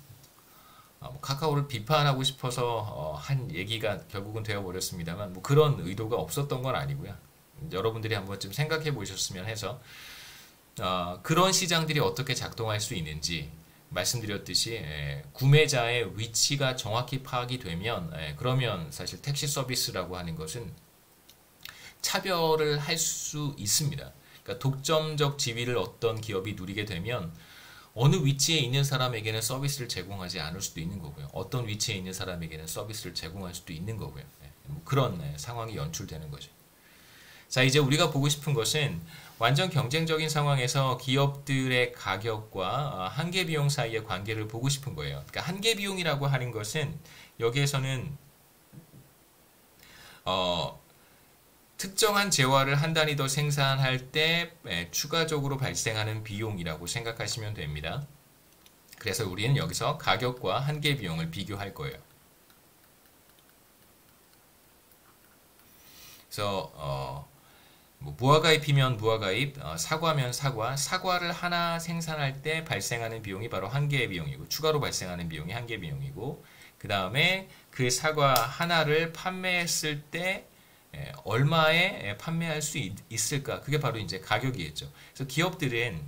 S1: 뭐 카카오를 비판하고 싶어서 한 얘기가 결국은 되어버렸습니다만 뭐 그런 의도가 없었던 건 아니고요. 여러분들이 한번쯤 생각해 보셨으면 해서 그런 시장들이 어떻게 작동할 수 있는지 말씀드렸듯이 구매자의 위치가 정확히 파악이 되면 그러면 사실 택시 서비스라고 하는 것은 차별을 할 수 있습니다. 그러니까 독점적 지위를 어떤 기업이 누리게 되면 어느 위치에 있는 사람에게는 서비스를 제공하지 않을 수도 있는 거고요. 어떤 위치에 있는 사람에게는 서비스를 제공할 수도 있는 거고요. 뭐 그런 상황이 연출되는 거죠. 자, 이제 우리가 보고 싶은 것은 완전 경쟁적인 상황에서 기업들의 가격과 한계 비용 사이의 관계를 보고 싶은 거예요. 그러니까 한계 비용이라고 하는 것은 여기에서는 특정한 재화를 한 단위 더 생산할 때 추가적으로 발생하는 비용이라고 생각하시면 됩니다. 그래서 우리는 여기서 가격과 한계 비용을 비교할 거예요. 그래서 뭐 무화과잎이면 무화과잎, 사과면 사과, 사과를 하나 생산할 때 발생하는 비용이 바로 한계 비용이고 추가로 발생하는 비용이 한계 비용이고 그 다음에 그 사과 하나를 판매했을 때 얼마에 판매할 수 있을까? 그게 바로 이제 가격이겠죠. 그래서 기업들은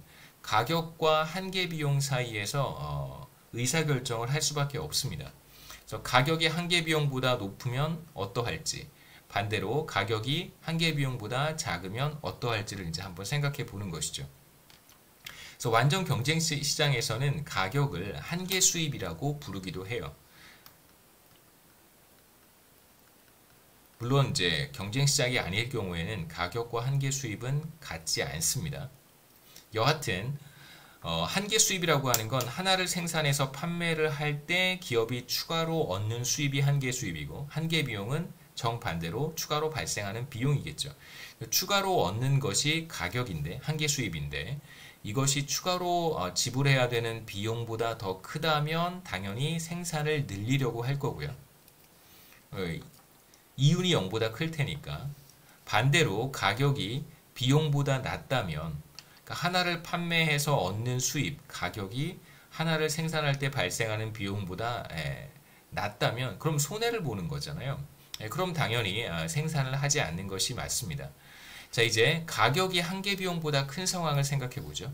S1: 가격과 한계 비용 사이에서 의사결정을 할 수밖에 없습니다. 그래서 가격이 한계 비용보다 높으면 어떠할지, 반대로 가격이 한계 비용보다 작으면 어떠할지를 이제 한번 생각해 보는 것이죠. 그래서 완전 경쟁 시장에서는 가격을 한계 수입이라고 부르기도 해요. 물론 이제 경쟁 시장이 아닐 경우에는 가격과 한계 수입은 같지 않습니다. 여하튼 한계 수입이라고 하는 건 하나를 생산해서 판매를 할 때 기업이 추가로 얻는 수입이 한계 수입이고 한계 비용은 정반대로 추가로 발생하는 비용이겠죠. 추가로 얻는 것이 가격인데 한계 수입인데 이것이 추가로 지불해야 되는 비용보다 더 크다면 당연히 생산을 늘리려고 할 거고요. 이윤이 0보다 클 테니까 반대로 가격이 비용보다 낮다면 그러니까 하나를 판매해서 얻는 수입 가격이 하나를 생산할 때 발생하는 비용보다 낮다면 그럼 손해를 보는 거잖아요. 그럼 당연히 생산을 하지 않는 것이 맞습니다. 자, 이제 가격이 한계 비용보다 큰 상황을 생각해 보죠.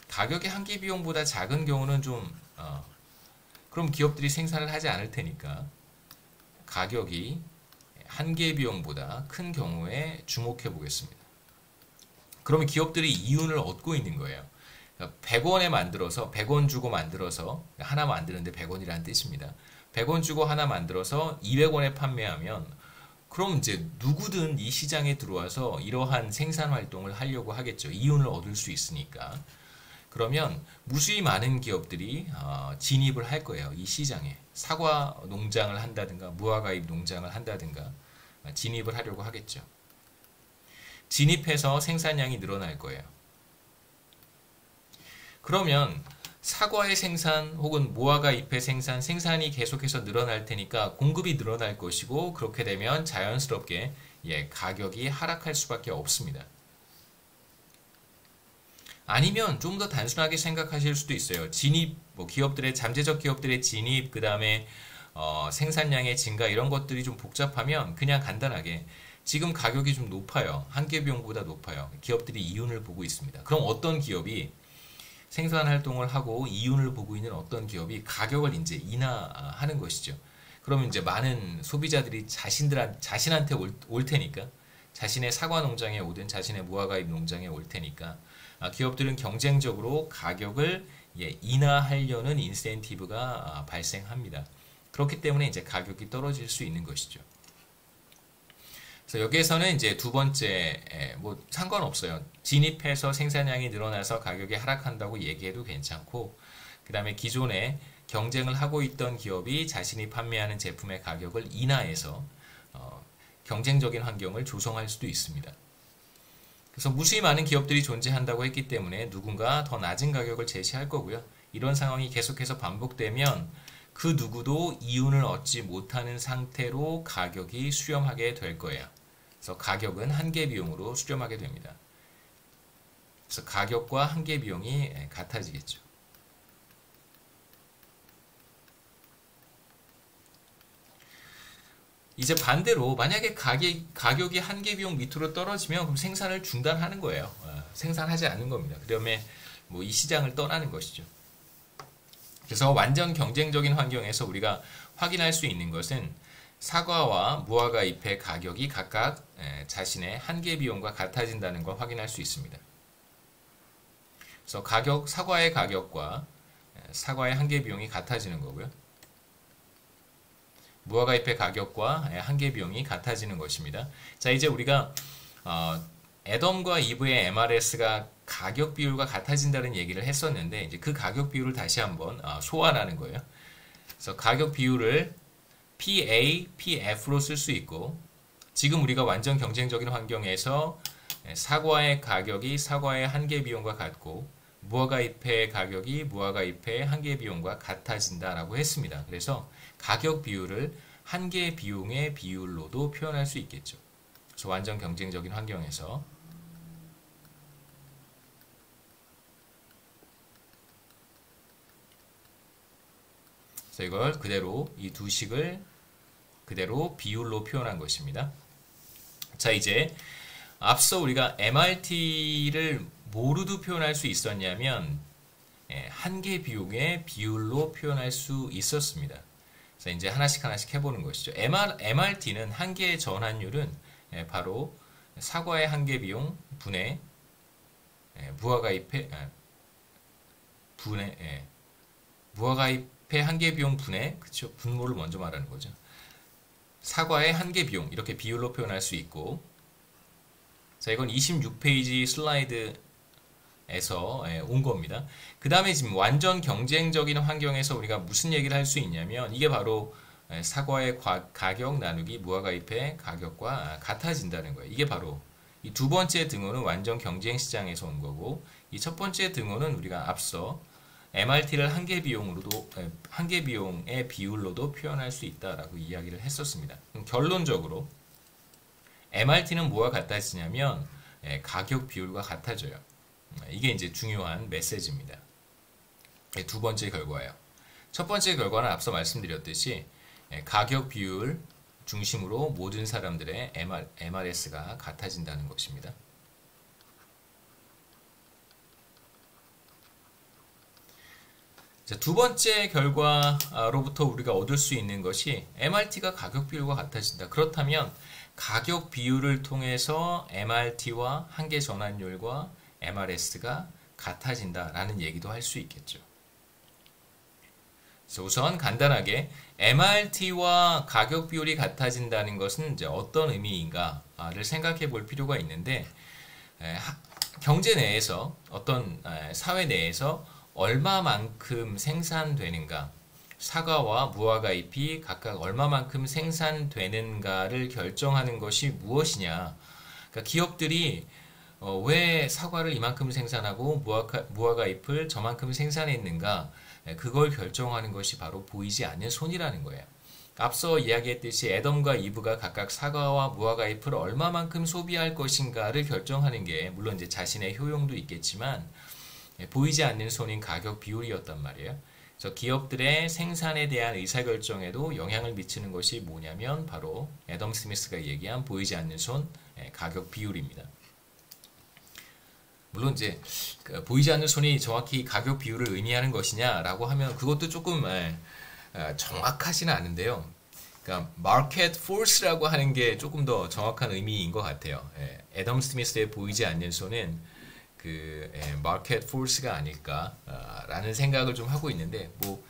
S1: 가격이 한계 비용보다 작은 경우는 그럼 기업들이 생산을 하지 않을 테니까 가격이 한계 비용보다 큰 경우에 주목해 보겠습니다. 그러면 기업들이 이윤을 얻고 있는 거예요. 100원에 만들어서 100원 주고 만들어서 하나 만드는데 100원이라는 뜻입니다. 100원 주고 하나 만들어서 200원에 판매하면 그럼 이제 누구든 이 시장에 들어와서 이러한 생산 활동을 하려고 하겠죠. 이윤을 얻을 수 있으니까. 그러면 무수히 많은 기업들이 진입을 할 거예요. 이 시장에. 사과 농장을 한다든가 무화과잎 농장을 한다든가 진입을 하려고 하겠죠. 진입해서 생산량이 늘어날 거예요. 그러면 사과의 생산 혹은 무화과잎의 생산이 계속해서 늘어날 테니까 공급이 늘어날 것이고 그렇게 되면 자연스럽게 가격이 하락할 수밖에 없습니다. 아니면 좀 더 단순하게 생각하실 수도 있어요. 진입, 기업들의 잠재적 기업들의 진입, 그 다음에 생산량의 증가 이런 것들이 좀 복잡하면 그냥 간단하게 지금 가격이 좀 높아요. 한계 비용보다 높아요. 기업들이 이윤을 보고 있습니다. 그럼 어떤 기업이 생산 활동을 하고 이윤을 보고 있는 어떤 기업이 가격을 이제 인하하는 것이죠. 그러면 이제 많은 소비자들이 자신한테 올 테니까 자신의 사과 농장에 오든 자신의 무화과잎 농장에 올 테니까 기업들은 경쟁적으로 가격을 인하하려는 인센티브가 발생합니다. 그렇기 때문에 이제 가격이 떨어질 수 있는 것이죠. 그래서 여기에서는 이제 두 번째 상관없어요. 진입해서 생산량이 늘어나서 가격이 하락한다고 얘기해도 괜찮고, 그 다음에 기존에 경쟁을 하고 있던 기업이 자신이 판매하는 제품의 가격을 인하해서 경쟁적인 환경을 조성할 수도 있습니다. 그래서 무수히 많은 기업들이 존재한다고 했기 때문에 누군가 더 낮은 가격을 제시할 거고요. 이런 상황이 계속해서 반복되면 그 누구도 이윤을 얻지 못하는 상태로 가격이 수렴하게 될 거예요. 그래서 가격은 한계 비용으로 수렴하게 됩니다. 그래서 가격과 한계 비용이 같아지겠죠. 이제 반대로 만약에 가격이 한계 비용 밑으로 떨어지면 그럼 생산을 중단하는 거예요. 생산하지 않는 겁니다. 그러면 이 시장을 떠나는 것이죠. 그래서 완전 경쟁적인 환경에서 우리가 확인할 수 있는 것은 사과와 무화과 잎의 가격이 각각 자신의 한계 비용과 같아진다는 걸 확인할 수 있습니다. 그래서 사과의 가격과 사과의 한계 비용이 같아지는 거고요. 무화과 잎의 가격과 한계 비용이 같아지는 것입니다. 자, 이제 우리가 애덤과 이브의 MRS가 가격 비율과 같아진다는 얘기를 했었는데 이제 그 가격 비율을 다시 한번 소환하는 거예요. 그래서 가격 비율을 PA, PF로 쓸 수 있고, 지금 우리가 완전 경쟁적인 환경에서 사과의 가격이 사과의 한계 비용과 같고 무화과 잎의 가격이 무화과 잎의 한계 비용과 같아진다라고 했습니다. 그래서 가격 비율을 한계 비용의 비율로도 표현할 수 있겠죠. 그래서 완전 경쟁적인 환경에서 그래서 이걸 그대로 이 두 식을 그대로 비율로 표현한 것입니다. 자, 이제 앞서 우리가 MRT를 뭐로도 표현할 수 있었냐면 한계 비용의 비율로 표현할 수 있었습니다. 그래서 이제 하나씩 해보는 것이죠. MRT는 한계의 전환율은 바로 사과의 한계 비용 분의 무화과 잎의 한계 비용 분의 분모를 먼저 말하는 거죠. 사과의 한계 비용 이렇게 비율로 표현할 수 있고, 자, 이건 26페이지 슬라이드에서 온 겁니다. 그 다음에 지금 완전 경쟁적인 환경에서 우리가 무슨 얘기를 할 수 있냐면 이게 바로 사과의 가격 나누기 무화과 잎의 가격과 같아진다는 거예요. 이게 바로 이 두 번째 등호는 완전 경쟁 시장에서 온 거고, 이 첫 번째 등호는 우리가 앞서 MRT를 한계 비용의 비율로도 표현할 수 있다라고 이야기를 했었습니다. 그럼 결론적으로 MRT는 뭐와 같아지냐면 가격 비율과 같아져요. 이게 이제 중요한 메시지입니다. 두 번째 결과예요. 첫 번째 결과는 앞서 말씀드렸듯이 가격 비율 중심으로 모든 사람들의 MRS가 같아진다는 것입니다. 자, 두 번째 결과로부터 우리가 얻을 수 있는 것이 MRT가 가격 비율과 같아진다. 그렇다면 가격 비율을 통해서 MRT와 한계 전환율과 MRS가 같아진다라는 얘기도 할 수 있겠죠. 그래서 우선 간단하게 MRT와 가격 비율이 같아진다는 것은 이제 어떤 의미인가를 생각해 볼 필요가 있는데, 경제 내에서 어떤 사회 내에서 얼마만큼 생산되는가, 사과와 무화과 잎이 각각 얼마만큼 생산되는가를 결정하는 것이 무엇이냐. 그러니까 기업들이 왜 사과를 이만큼 생산하고 무화과 잎을 저만큼 생산했는가, 그걸 결정하는 것이 바로 보이지 않는 손이라는 거예요. 앞서 이야기했듯이 애덤과 이브가 각각 사과와 무화과잎을 얼마만큼 소비할 것인가를 결정하는 게 물론 이제 자신의 효용도 있겠지만 보이지 않는 손인 가격 비율이었단 말이에요. 그래서 기업들의 생산에 대한 의사결정에도 영향을 미치는 것이 뭐냐면 바로 애덤 스미스가 얘기한 보이지 않는 손 가격 비율입니다. 물론 이제 보이지 않는 손이 정확히 가격 비율을 의미하는 것이냐라고 하면 그것도 조금 정확하지는 않은데요. 그러니까 market force라고 하는 게 조금 더 정확한 의미인 것 같아요. 애덤 스미스의 보이지 않는 손은 그 market force가 아닐까라는 생각을 좀 하고 있는데 뭐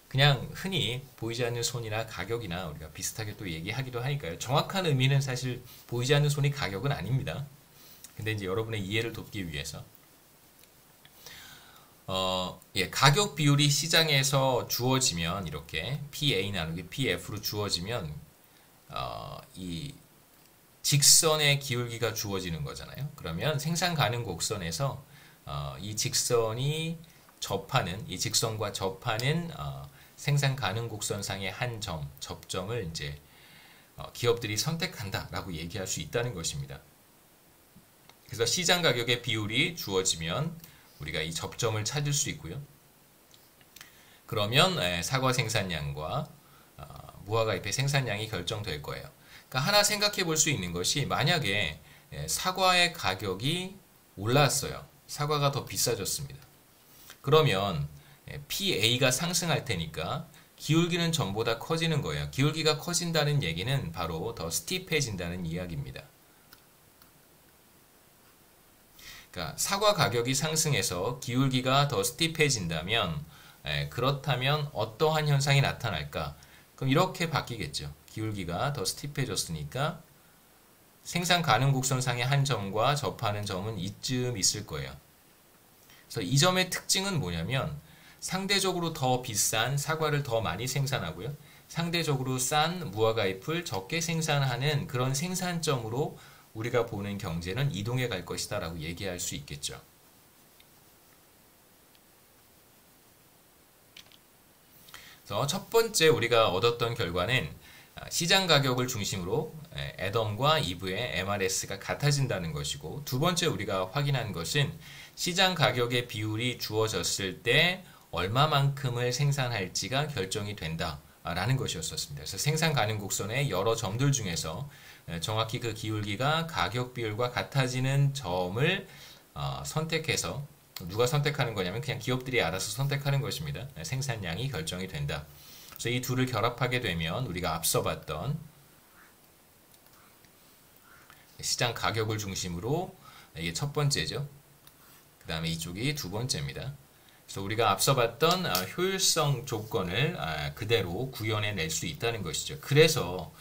S1: 그냥 흔히 보이지 않는 손이나 가격이나 우리가 비슷하게 또 얘기하기도 하니까요. 정확한 의미는 사실 보이지 않는 손이 가격은 아닙니다. 근데 이제 여러분의 이해를 돕기 위해서 가격 비율이 시장에서 주어지면 이렇게 PA 나누기 PF로 주어지면 이 직선의 기울기가 주어지는 거잖아요. 그러면 생산 가능 곡선에서 이 직선이 접하는 이 직선과 접하는 생산 가능 곡선상의 한 점, 접점을 이제 기업들이 선택한다라고 얘기할 수 있다는 것입니다. 그래서 시장 가격의 비율이 주어지면 우리가 이 접점을 찾을 수 있고요. 그러면 사과 생산량과 무화과잎의 생산량이 결정될 거예요. 그러니까 하나 생각해 볼 수 있는 것이 만약에 사과의 가격이 올랐어요. 사과가 더 비싸졌습니다. 그러면 PA가 상승할 테니까 기울기는 전보다 커지는 거예요. 기울기가 커진다는 얘기는 바로 더 스티프해진다는 이야기입니다. 그러니까 사과 가격이 상승해서 기울기가 더 스티프해진다면 그렇다면 어떠한 현상이 나타날까? 그럼 이렇게 바뀌겠죠. 기울기가 더 스티프해졌으니까 생산 가능 곡선상의 한 점과 접하는 점은 이쯤 있을 거예요. 그래서 이 점의 특징은 뭐냐면 상대적으로 더 비싼 사과를 더 많이 생산하고요. 상대적으로 싼 무화과잎을 적게 생산하는 그런 생산점으로 우리가 보는 경제는 이동해 갈 것이다 라고 얘기할 수 있겠죠. 그래서 첫 번째 우리가 얻었던 결과는 시장 가격을 중심으로 애덤과 이브의 MRS가 같아진다는 것이고, 두 번째 우리가 확인한 것은 시장 가격의 비율이 주어졌을 때 얼마만큼을 생산할지가 결정이 된다라는 것이었습니다. 그래서 생산 가능 곡선의 여러 점들 중에서 정확히 그 기울기가 가격 비율과 같아지는 점을 선택해서, 누가 선택하는 거냐면 그냥 기업들이 알아서 선택하는 것입니다. 생산량이 결정이 된다. 그래서 이 둘을 결합하게 되면 우리가 앞서 봤던 시장 가격을 중심으로, 이게 첫 번째죠. 그 다음에 이쪽이 두 번째입니다. 그래서 우리가 앞서 봤던 효율성 조건을 그대로 구현해낼 수 있다는 것이죠. 그래서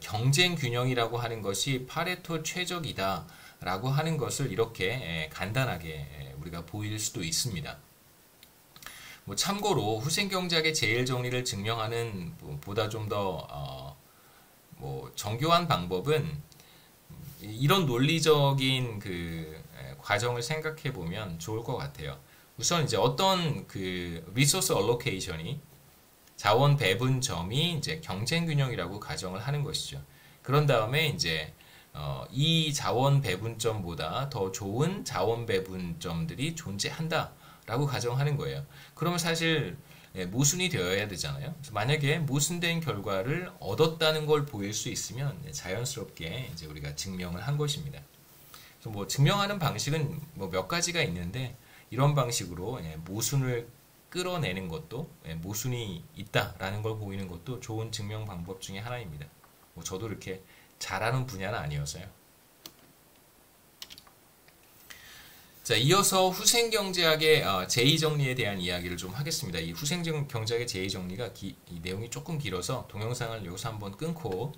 S1: 경쟁 균형이라고 하는 것이 파레토 최적이다 라고 하는 것을 이렇게 간단하게 우리가 보일 수도 있습니다. 뭐 참고로 후생경제학의 제일정리를 증명하는 보다 좀 더 정교한 방법은 이런 논리적인 그 과정을 생각해 보면 좋을 것 같아요. 우선 이제 어떤 그 리소스 얼로케이션이, 자원 배분점이 이제 경쟁 균형이라고 가정을 하는 것이죠. 그런 다음에 이제 이 자원 배분점보다 더 좋은 자원 배분점들이 존재한다라고 가정하는 거예요. 그러면 사실 모순이 되어야 되잖아요. 그래서 만약에 모순된 결과를 얻었다는 걸 보일 수 있으면 자연스럽게 이제 우리가 증명을 한 것입니다. 그래서 뭐 증명하는 방식은 뭐 몇 가지가 있는데, 이런 방식으로 모순을 끌어내는 것도, 모순이 있다라는 걸 보이는 것도 좋은 증명 방법 중에 하나입니다. 뭐 저도 이렇게 잘하는 분야는 아니어서요. 자, 이어서 후생경제학의 제2정리에 대한 이야기를 좀 하겠습니다. 이 후생경제학의 제2정리가 이 내용이 조금 길어서 동영상을 여기서 한번 끊고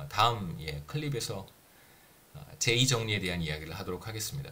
S1: 다음 클립에서 제2정리에 대한 이야기를 하도록 하겠습니다.